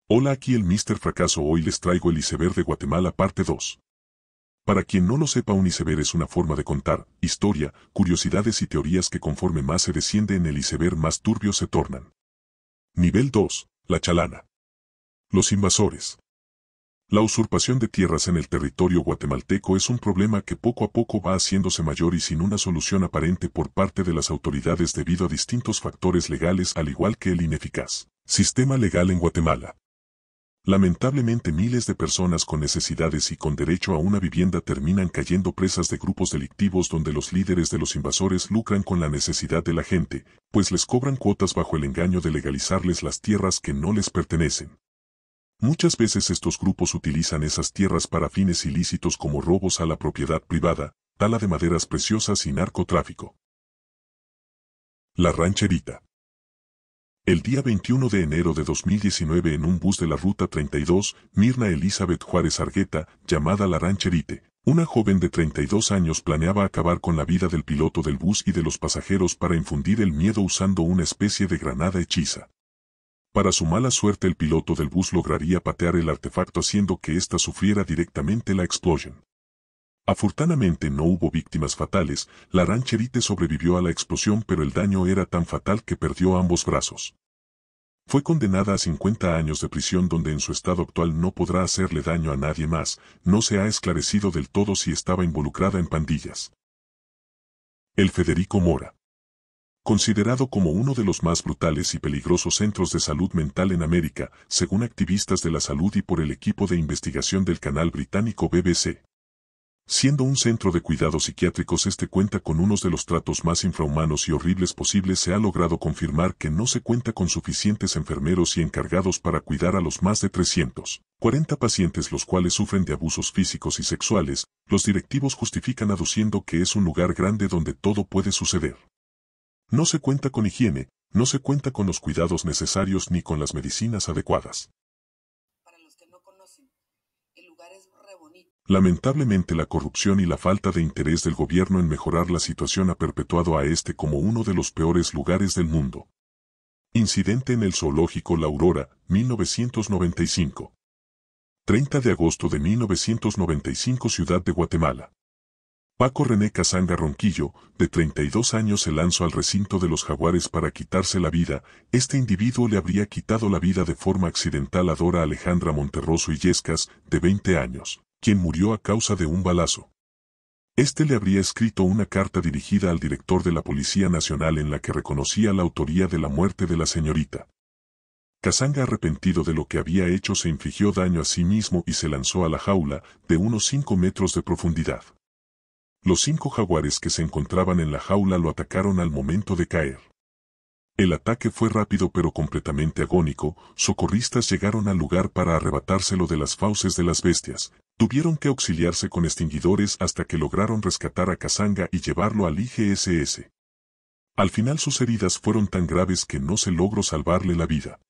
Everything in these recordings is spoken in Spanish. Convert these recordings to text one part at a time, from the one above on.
Hola, aquí el Mr. Fracaso. Hoy les traigo el iceberg de Guatemala parte 2. Para quien no lo sepa, un iceberg es una forma de contar historia, curiosidades y teorías que conforme más se desciende en el iceberg más turbios se tornan. Nivel 2. La chalana. Los invasores. La usurpación de tierras en el territorio guatemalteco es un problema que poco a poco va haciéndose mayor y sin una solución aparente por parte de las autoridades debido a distintos factores legales, al igual que el ineficaz sistema legal en Guatemala. Lamentablemente, miles de personas con necesidades y con derecho a una vivienda terminan cayendo presas de grupos delictivos donde los líderes de los invasores lucran con la necesidad de la gente, pues les cobran cuotas bajo el engaño de legalizarles las tierras que no les pertenecen. Muchas veces estos grupos utilizan esas tierras para fines ilícitos como robos a la propiedad privada, tala de maderas preciosas y narcotráfico. La rancherita. El día 21 de enero de 2019, en un bus de la Ruta 32, Mirna Elizabeth Juárez Argueta, llamada La Rancherite, una joven de 32 años, planeaba acabar con la vida del piloto del bus y de los pasajeros para infundir el miedo usando una especie de granada hechiza. Para su mala suerte, el piloto del bus lograría patear el artefacto haciendo que ésta sufriera directamente la explosión. Afortunadamente no hubo víctimas fatales. La rancherite sobrevivió a la explosión, pero el daño era tan fatal que perdió ambos brazos. Fue condenada a 50 años de prisión, donde en su estado actual no podrá hacerle daño a nadie más. No se ha esclarecido del todo si estaba involucrada en pandillas. El Federico Mora. Considerado como uno de los más brutales y peligrosos centros de salud mental en América, según activistas de la salud y por el equipo de investigación del canal británico BBC. Siendo un centro de cuidados psiquiátricos, este cuenta con unos de los tratos más infrahumanos y horribles posibles. Se ha logrado confirmar que no se cuenta con suficientes enfermeros y encargados para cuidar a los más de 340 pacientes, los cuales sufren de abusos físicos y sexuales. Los directivos justifican aduciendo que es un lugar grande donde todo puede suceder. No se cuenta con higiene, no se cuenta con los cuidados necesarios ni con las medicinas adecuadas. Lamentablemente, la corrupción y la falta de interés del gobierno en mejorar la situación ha perpetuado a este como uno de los peores lugares del mundo. Incidente en el zoológico La Aurora, 1995. 30 de agosto de 1995, Ciudad de Guatemala. Paco René Casanga Ronquillo, de 32 años, se lanzó al recinto de los jaguares para quitarse la vida. Este individuo le habría quitado la vida de forma accidental a Dora Alejandra Monterroso Illescas, de 20 años. Quien murió a causa de un balazo. Este le habría escrito una carta dirigida al director de la Policía Nacional en la que reconocía la autoría de la muerte de la señorita. Casanga, arrepentido de lo que había hecho, se infligió daño a sí mismo y se lanzó a la jaula, de unos 5 metros de profundidad. Los 5 jaguares que se encontraban en la jaula lo atacaron al momento de caer. El ataque fue rápido pero completamente agónico. Socorristas llegaron al lugar para arrebatárselo de las fauces de las bestias. Tuvieron que auxiliarse con extinguidores hasta que lograron rescatar a Casanga y llevarlo al IGSS. Al final sus heridas fueron tan graves que no se logró salvarle la vida.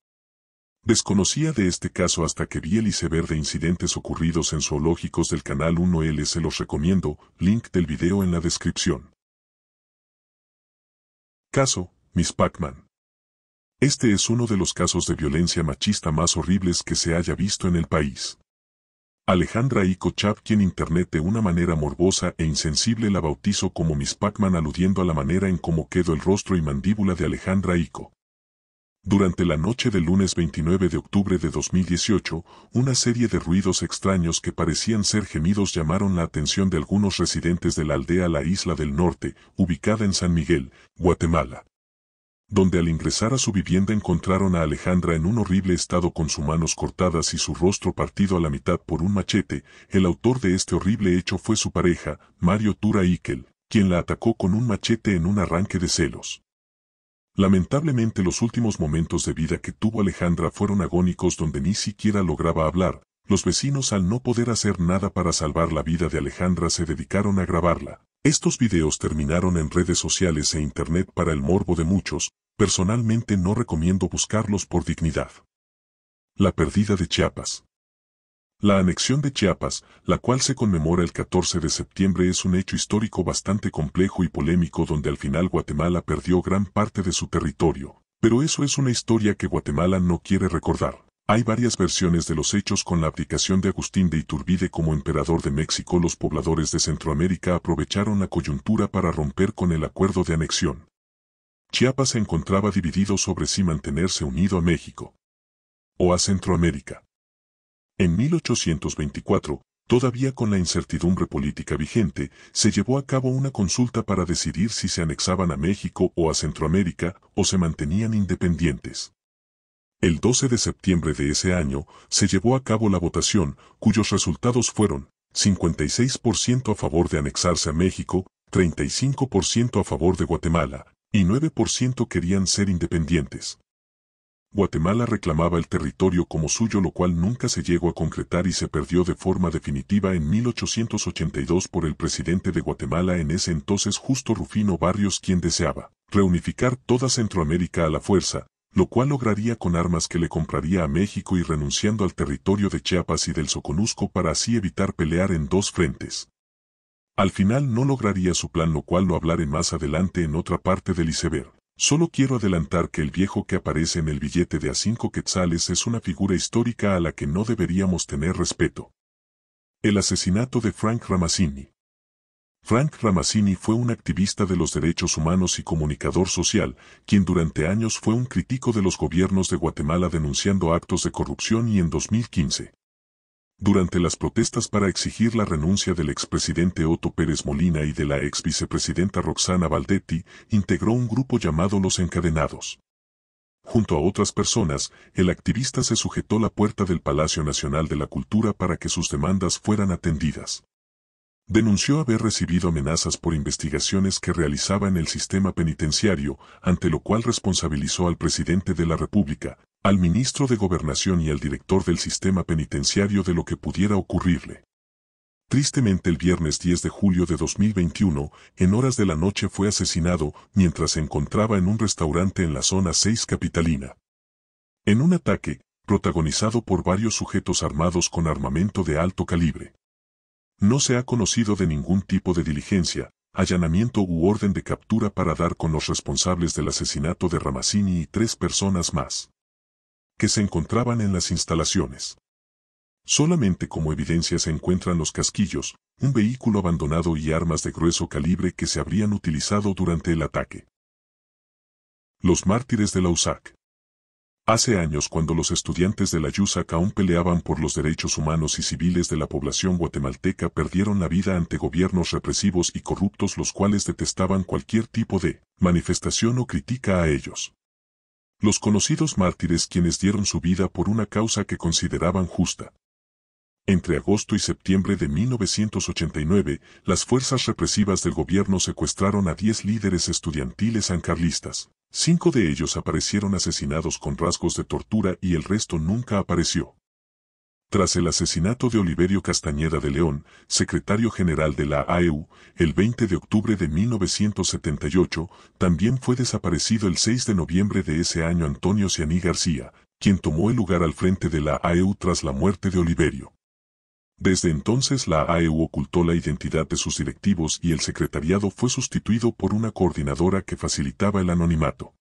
Desconocía de este caso hasta que vi el iceberg de incidentes ocurridos en zoológicos del Canal 1L. Se los recomiendo, link del video en la descripción. Caso Miss Pac-Man. Este es uno de los casos de violencia machista más horribles que se haya visto en el país. Alejandra Iko Chap, quien internet de una manera morbosa e insensible la bautizó como Miss Pac-Man, aludiendo a la manera en cómo quedó el rostro y mandíbula de Alejandra Iko. Durante la noche del lunes 29 de octubre de 2018, una serie de ruidos extraños que parecían ser gemidos llamaron la atención de algunos residentes de la aldea La Isla del Norte, ubicada en San Miguel, Guatemala, donde al ingresar a su vivienda encontraron a Alejandra en un horrible estado, con sus manos cortadas y su rostro partido a la mitad por un machete. El autor de este horrible hecho fue su pareja, Mario Tura Ikel, quien la atacó con un machete en un arranque de celos. Lamentablemente, los últimos momentos de vida que tuvo Alejandra fueron agónicos, donde ni siquiera lograba hablar. Los vecinos, al no poder hacer nada para salvar la vida de Alejandra, se dedicaron a grabarla. Estos videos terminaron en redes sociales e internet para el morbo de muchos. Personalmente no recomiendo buscarlos por dignidad. La pérdida de Chiapas. La anexión de Chiapas, la cual se conmemora el 14 de septiembre, es un hecho histórico bastante complejo y polémico, donde al final Guatemala perdió gran parte de su territorio. Pero eso es una historia que Guatemala no quiere recordar. Hay varias versiones de los hechos. Con la abdicación de Agustín de Iturbide como emperador de México, los pobladores de Centroamérica aprovecharon la coyuntura para romper con el acuerdo de anexión. Chiapas se encontraba dividido sobre si mantenerse unido a México o a Centroamérica. En 1824, todavía con la incertidumbre política vigente, se llevó a cabo una consulta para decidir si se anexaban a México o a Centroamérica, o se mantenían independientes. El 12 de septiembre de ese año, se llevó a cabo la votación, cuyos resultados fueron 56% a favor de anexarse a México, 35% a favor de Guatemala, y 9% querían ser independientes. Guatemala reclamaba el territorio como suyo, lo cual nunca se llegó a concretar y se perdió de forma definitiva en 1882 por el presidente de Guatemala en ese entonces, Justo Rufino Barrios, quien deseaba reunificar toda Centroamérica a la fuerza, lo cual lograría con armas que le compraría a México y renunciando al territorio de Chiapas y del Soconusco para así evitar pelear en dos frentes. Al final no lograría su plan, lo cual lo hablaré más adelante en otra parte del iceberg. Solo quiero adelantar que el viejo que aparece en el billete de a 5 quetzales es una figura histórica a la que no deberíamos tener respeto. El asesinato de Frank Ramazzini. Frank Ramazzini fue un activista de los derechos humanos y comunicador social, quien durante años fue un crítico de los gobiernos de Guatemala denunciando actos de corrupción, y en 2015, durante las protestas para exigir la renuncia del expresidente Otto Pérez Molina y de la ex vicepresidenta Roxana Valdetti, integró un grupo llamado Los Encadenados. Junto a otras personas, el activista se sujetó la puerta del Palacio Nacional de la Cultura para que sus demandas fueran atendidas. Denunció haber recibido amenazas por investigaciones que realizaba en el sistema penitenciario, ante lo cual responsabilizó al presidente de la República, al ministro de Gobernación y al director del sistema penitenciario de lo que pudiera ocurrirle. Tristemente, el viernes 10 de julio de 2021, en horas de la noche fue asesinado mientras se encontraba en un restaurante en la zona 6 capitalina. En un ataque, protagonizado por varios sujetos armados con armamento de alto calibre. No se ha conocido de ningún tipo de diligencia, allanamiento u orden de captura para dar con los responsables del asesinato de Ramazzini y 3 personas más que se encontraban en las instalaciones. Solamente como evidencia se encuentran los casquillos, un vehículo abandonado y armas de grueso calibre que se habrían utilizado durante el ataque. Los mártires de la USAC. Hace años, cuando los estudiantes de la USAC aún peleaban por los derechos humanos y civiles de la población guatemalteca, perdieron la vida ante gobiernos represivos y corruptos, los cuales detestaban cualquier tipo de manifestación o crítica a ellos. Los conocidos mártires, quienes dieron su vida por una causa que consideraban justa. Entre agosto y septiembre de 1989, las fuerzas represivas del gobierno secuestraron a 10 líderes estudiantiles sancarlistas. 5 de ellos aparecieron asesinados con rasgos de tortura y el resto nunca apareció. Tras el asesinato de Oliverio Castañeda de León, secretario general de la AEU, el 20 de octubre de 1978, también fue desaparecido el 6 de noviembre de ese año Antonio Cianí García, quien tomó el lugar al frente de la AEU tras la muerte de Oliverio. Desde entonces la AEU ocultó la identidad de sus directivos y el secretariado fue sustituido por una coordinadora que facilitaba el anonimato.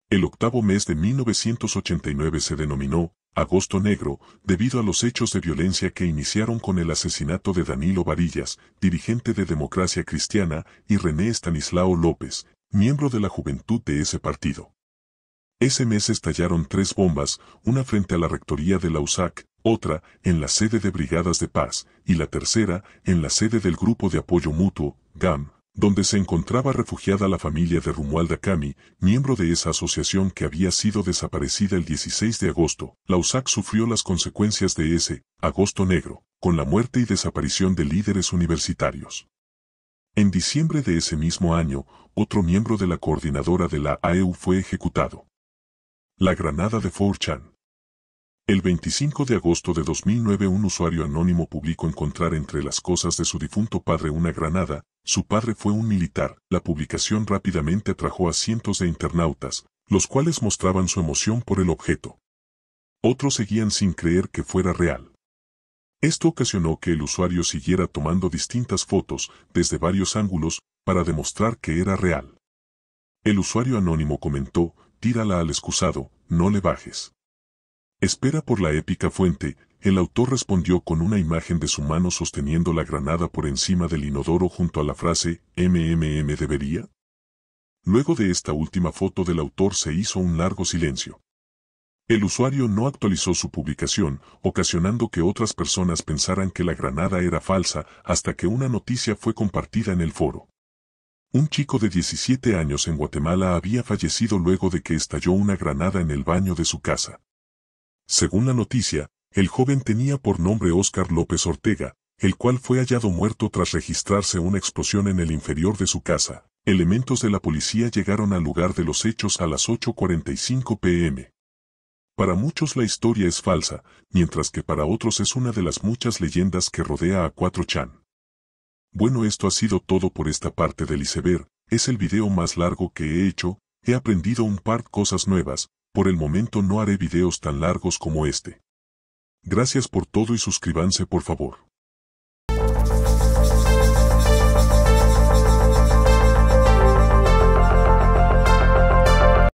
El octavo mes de 1989 se denominó Agosto Negro, debido a los hechos de violencia que iniciaron con el asesinato de Danilo Varillas, dirigente de Democracia Cristiana, y René Estanislao López, miembro de la juventud de ese partido. Ese mes estallaron 3 bombas, una frente a la rectoría de la USAC, otra en la sede de Brigadas de Paz, y la tercera en la sede del Grupo de Apoyo Mutuo, GAM, donde se encontraba refugiada la familia de Romualda Cami, miembro de esa asociación que había sido desaparecida el 16 de agosto. La USAC sufrió las consecuencias de ese Agosto Negro, con la muerte y desaparición de líderes universitarios. En diciembre de ese mismo año, otro miembro de la coordinadora de la AEU fue ejecutado. La granada de 4chan. El 25 de agosto de 2009 un usuario anónimo publicó encontrar entre las cosas de su difunto padre una granada. Su padre fue un militar. La publicación rápidamente atrajo a cientos de internautas, los cuales mostraban su emoción por el objeto. Otros seguían sin creer que fuera real. Esto ocasionó que el usuario siguiera tomando distintas fotos, desde varios ángulos, para demostrar que era real. El usuario anónimo comentó: "Tírala al excusado, no le bajes". Espera por la épica fuente, el autor respondió con una imagen de su mano sosteniendo la granada por encima del inodoro junto a la frase ¿debería? Luego de esta última foto del autor se hizo un largo silencio. El usuario no actualizó su publicación, ocasionando que otras personas pensaran que la granada era falsa hasta que una noticia fue compartida en el foro. Un chico de 17 años en Guatemala había fallecido luego de que estalló una granada en el baño de su casa. Según la noticia, el joven tenía por nombre Óscar López Ortega, el cual fue hallado muerto tras registrarse una explosión en el inferior de su casa. Elementos de la policía llegaron al lugar de los hechos a las 8:45 p.m. Para muchos la historia es falsa, mientras que para otros es una de las muchas leyendas que rodea a 4chan. Bueno, esto ha sido todo por esta parte del iceberg, es el video más largo que he hecho, he aprendido un par de cosas nuevas, por el momento no haré videos tan largos como este. Gracias por todo y suscríbanse por favor.